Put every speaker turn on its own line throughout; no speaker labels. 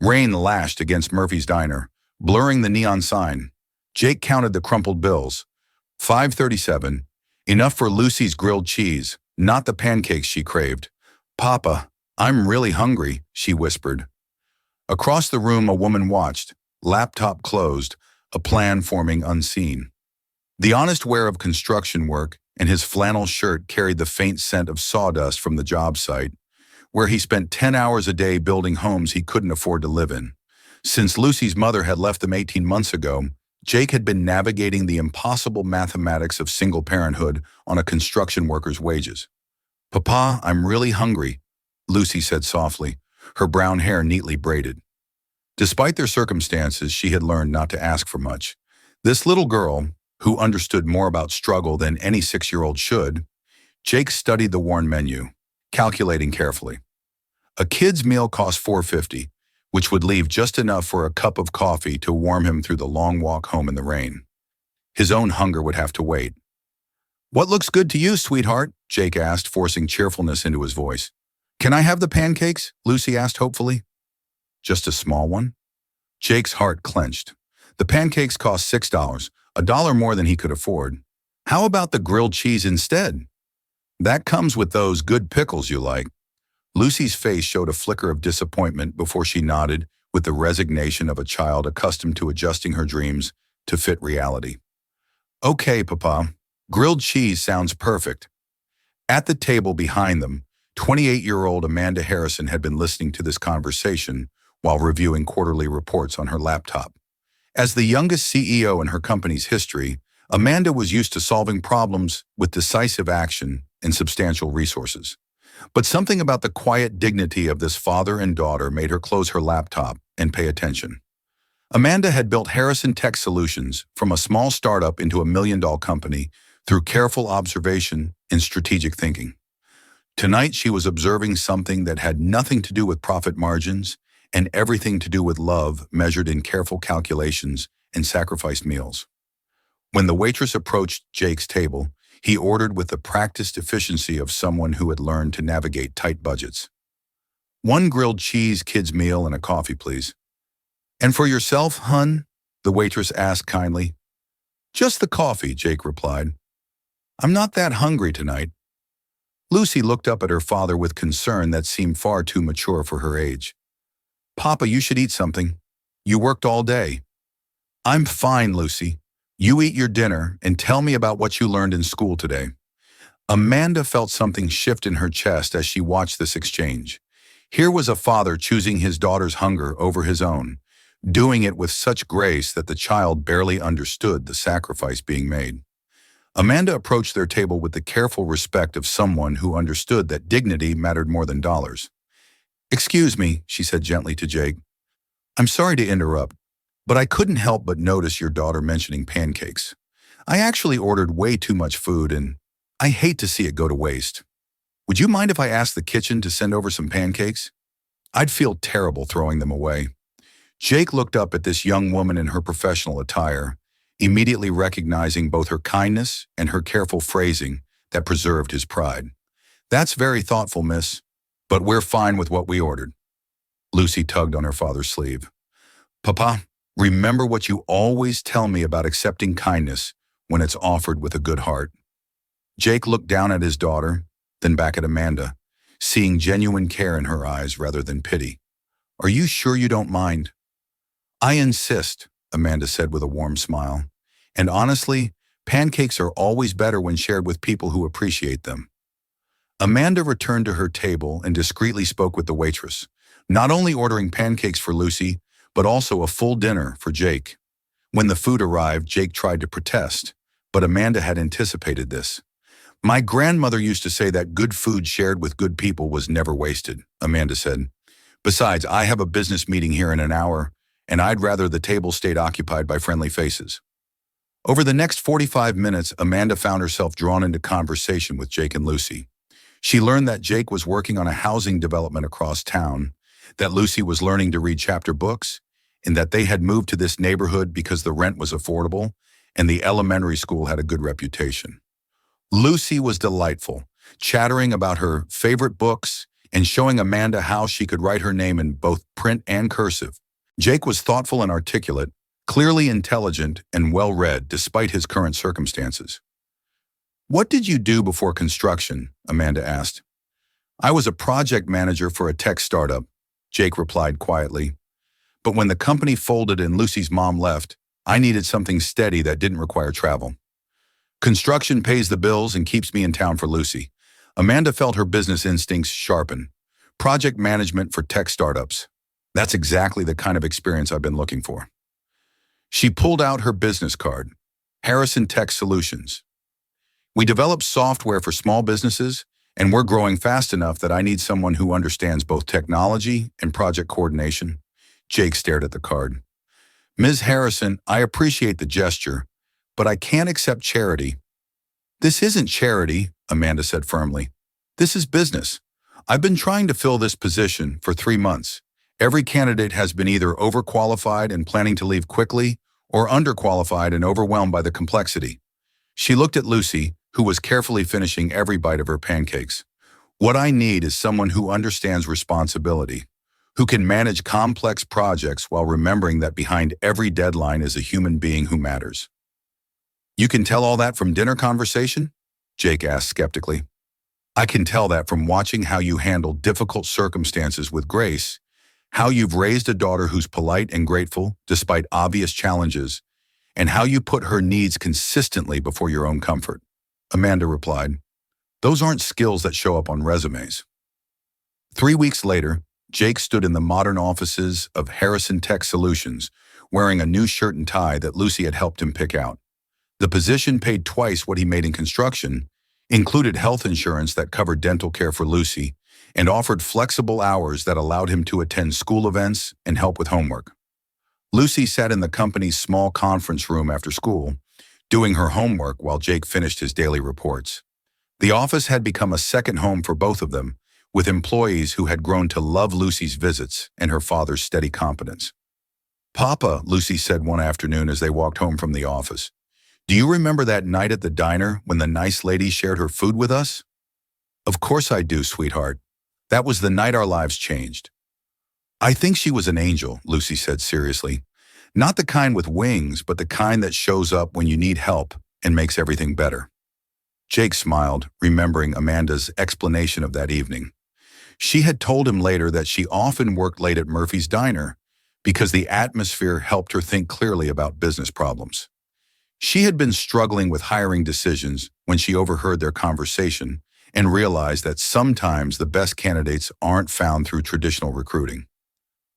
Rain lashed against Murphy's diner, blurring the neon sign. Jake counted the crumpled bills. 537. Enough for Lucy's grilled cheese, not the pancakes she craved. Papa, I'm really hungry, she whispered. Across the room a woman watched, laptop closed, a plan forming unseen. The honest wear of construction work and his flannel shirt carried the faint scent of sawdust from the job site, where he spent 10 hours a day building homes he couldn't afford to live in. Since Lucy's mother had left them 18 months ago, Jake had been navigating the impossible mathematics of single parenthood on a construction worker's wages. Papa, I'm really hungry, Lucy said softly, her brown hair neatly braided. Despite their circumstances, she had learned not to ask for much. This little girl, who understood more about struggle than any 6-year-old should, Jake studied the worn menu, calculating carefully. A kid's meal cost $4.50, which would leave just enough for a cup of coffee to warm him through the long walk home in the rain. His own hunger would have to wait. What looks good to you, sweetheart? Jake asked, forcing cheerfulness into his voice. Can I have the pancakes? Lucy asked hopefully. Just a small one? Jake's heart clenched. The pancakes cost $6, $1 more than he could afford. How about the grilled cheese instead? That comes with those good pickles you like. Lucy's face showed a flicker of disappointment before she nodded with the resignation of a child accustomed to adjusting her dreams to fit reality. Okay, Papa. Grilled cheese sounds perfect. At the table behind them, 28-year-old Amanda Harrison had been listening to this conversation while reviewing quarterly reports on her laptop. As the youngest CEO in her company's history, Amanda was used to solving problems with decisive action and substantial resources. But something about the quiet dignity of this father and daughter made her close her laptop and pay attention. Amanda had built Harrison Tech Solutions from a small startup into a million-dollar company through careful observation and strategic thinking. Tonight she was observing something that had nothing to do with profit margins and everything to do with love measured in careful calculations and sacrificed meals. When the waitress approached Jake's table, he ordered with the practiced efficiency of someone who had learned to navigate tight budgets. One grilled cheese kid's meal and a coffee, please. And for yourself, hun? The waitress asked kindly. Just the coffee, Jake replied. I'm not that hungry tonight. Lucy looked up at her father with concern that seemed far too mature for her age. Papa, you should eat something. You worked all day. I'm fine, Lucy. You eat your dinner and tell me about what you learned in school today. Amanda felt something shift in her chest as she watched this exchange. Here was a father choosing his daughter's hunger over his own, doing it with such grace that the child barely understood the sacrifice being made. Amanda approached their table with the careful respect of someone who understood that dignity mattered more than dollars. Excuse me, she said gently to Jake. I'm sorry to interrupt, but I couldn't help but notice your daughter mentioning pancakes. I actually ordered way too much food and I hate to see it go to waste. Would you mind if I asked the kitchen to send over some pancakes? I'd feel terrible throwing them away. Jake looked up at this young woman in her professional attire, immediately recognizing both her kindness and her careful phrasing that preserved his pride. That's very thoughtful, miss, but we're fine with what we ordered. Lucy tugged on her father's sleeve. Papa, remember what you always tell me about accepting kindness when it's offered with a good heart. Jake looked down at his daughter, then back at Amanda, seeing genuine care in her eyes rather than pity. Are you sure you don't mind? I insist, Amanda said with a warm smile. And honestly, pancakes are always better when shared with people who appreciate them. Amanda returned to her table and discreetly spoke with the waitress, not only ordering pancakes for Lucy, but also a full dinner for Jake. When the food arrived, Jake tried to protest, but Amanda had anticipated this. My grandmother used to say that good food shared with good people was never wasted, Amanda said. Besides, I have a business meeting here in an hour, and I'd rather the table stayed occupied by friendly faces. Over the next 45 minutes, Amanda found herself drawn into conversation with Jake and Lucy. She learned that Jake was working on a housing development across town, that Lucy was learning to read chapter books, and that they had moved to this neighborhood because the rent was affordable and the elementary school had a good reputation. Lucy was delightful, chattering about her favorite books, and showing Amanda how she could write her name in both print and cursive. Jake was thoughtful and articulate, clearly intelligent and well-read despite his current circumstances. "What did you do before construction?" Amanda asked. "I was a project manager for a tech startup," Jake replied quietly. "But when the company folded and Lucy's mom left, I needed something steady that didn't require travel. Construction pays the bills and keeps me in town for Lucy." Amanda felt her business instincts sharpen. Project management for tech startups. That's exactly the kind of experience I've been looking for. She pulled out her business card. Harrison Tech Solutions. "We develop software for small businesses, and we're growing fast enough that I need someone who understands both technology and project coordination." Jake stared at the card. "Ms. Harrison, I appreciate the gesture, but I can't accept charity." "This isn't charity," Amanda said firmly. "This is business. I've been trying to fill this position for 3 months. Every candidate has been either overqualified and planning to leave quickly, or underqualified and overwhelmed by the complexity." She looked at Lucy, who was carefully finishing every bite of her pancakes. "What I need is someone who understands responsibility, who can manage complex projects while remembering that behind every deadline is a human being who matters." "You can tell all that from dinner conversation?" Jake asked skeptically. "I can tell that from watching how you handle difficult circumstances with grace, how you've raised a daughter who's polite and grateful despite obvious challenges, and how you put her needs consistently before your own comfort," Amanda replied. "Those aren't skills that show up on resumes." 3 weeks later, Jake stood in the modern offices of Harrison Tech Solutions, wearing a new shirt and tie that Lucy had helped him pick out. The position paid twice what he made in construction, included health insurance that covered dental care for Lucy, and offered flexible hours that allowed him to attend school events and help with homework. Lucy sat in the company's small conference room after school, doing her homework while Jake finished his daily reports. The office had become a second home for both of them, with employees who had grown to love Lucy's visits and her father's steady competence. "Papa," Lucy said one afternoon as they walked home from the office, "do you remember that night at the diner when the nice lady shared her food with us?" "Of course I do, sweetheart. That was the night our lives changed." "I think she was an angel," Lucy said seriously. "Not the kind with wings, but the kind that shows up when you need help and makes everything better." Jake smiled, remembering Amanda's explanation of that evening. She had told him later that she often worked late at Murphy's Diner because the atmosphere helped her think clearly about business problems. She had been struggling with hiring decisions when she overheard their conversation and realized that sometimes the best candidates aren't found through traditional recruiting.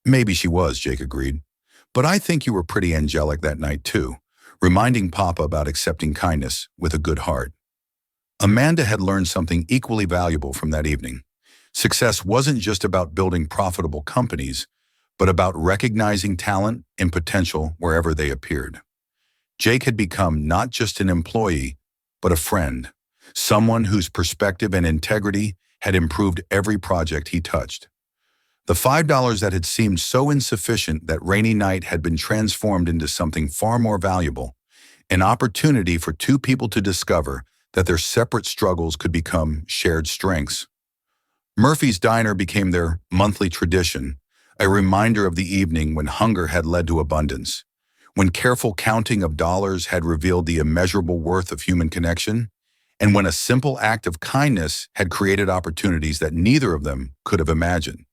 "Maybe she was," Jake agreed. "But I think you were pretty angelic that night too, reminding Papa about accepting kindness with a good heart." Amanda had learned something equally valuable from that evening. Success wasn't just about building profitable companies, but about recognizing talent and potential wherever they appeared. Jake had become not just an employee, but a friend, someone whose perspective and integrity had improved every project he touched. The $5 that had seemed so insufficient that rainy night had been transformed into something far more valuable, an opportunity for two people to discover that their separate struggles could become shared strengths. Murphy's Diner became their monthly tradition, a reminder of the evening when hunger had led to abundance, when careful counting of dollars had revealed the immeasurable worth of human connection, and when a simple act of kindness had created opportunities that neither of them could have imagined.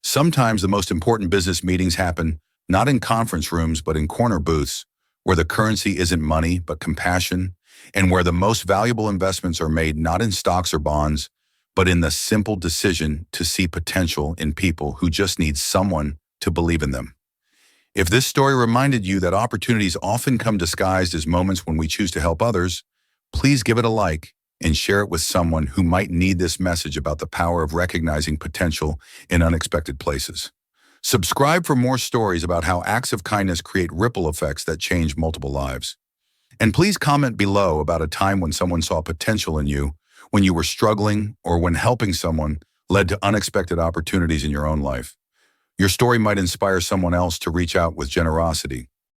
Sometimes the most important business meetings happen not in conference rooms but in corner booths, where the currency isn't money but compassion, and where the most valuable investments are made not in stocks or bonds, but in the simple decision to see potential in people who just need someone to believe in them. If this story reminded you that opportunities often come disguised as moments when we choose to help others, please give it a like and share it with someone who might need this message about the power of recognizing potential in unexpected places. Subscribe for more stories about how acts of kindness create ripple effects that change multiple lives. And please comment below about a time when someone saw potential in you, when you were struggling, or when helping someone led to unexpected opportunities in your own life. Your story might inspire someone else to reach out with generosity.